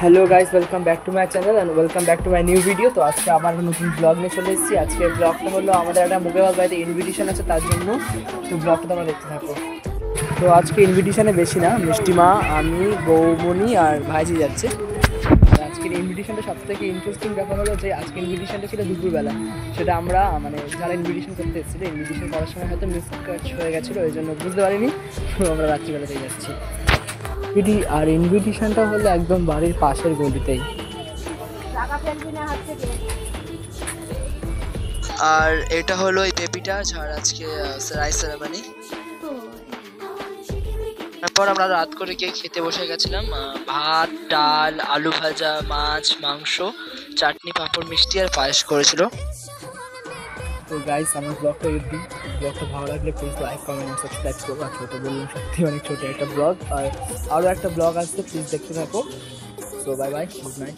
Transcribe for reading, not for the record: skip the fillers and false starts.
Hello guys, welcome back to my channel and welcome back to my new video. তো আজকে আবার নতুন blog নিয়ে চলে এসেছি। আজকে ব্লগটা হলো আমাদের একটা মুকেবাদ বাড়িতে ইনভিটেশন আছে, তার জন্য তো ব্লগটা তোমরা দেখতে থাকো। তো আজকে ইনভিটেশনে বেশি না, মিষ্টিমা, আমি, বৌমণি আর ভাইজি যাচ্ছে। আর আজকের ইনভিটেশনটা সবথেকে ইন্টারেস্টিং ব্যাপার হলো যে আজকে ইনভিটেশনটা ছিল দুপুরবেলা। সেটা আমরা মানে যারা ইনভিটেশন করতে এসেছিলো, ইনভিটেশন করার সময় হয়তো মিসক্যাচ হয়ে গেছিলো, ওই জন্য বুঝতে পারিনি। তো আমরা রাত্রিবেলাতেই যাচ্ছি। আর ইনভিটেশনটা হলো একদম বাড়ির পাশের গলিতেই। আর এটা হলো এই বেবিটা যার আজকে রাইস সেরেমনি। তারপর আমরা রাত করে গিয়ে খেতে বসে গেছিলাম। ভাত, ডাল, আলু ভাজা, মাছ, মাংস, চাটনি, পাঁপড়, মিষ্টি আর পায়েস করেছিল। তো গাইস, আমার ব্লগটা ভালো লাগলে প্লিজ লাইক, কমেন্ট, সাবস্ক্রাইব করো। আর ছোটো বললাম, সত্যি অনেক ছোটো একটা ব্লগ, আর আরও একটা ব্লগ আসছে, প্লিজ দেখতে থাকো। So bye bye, good night.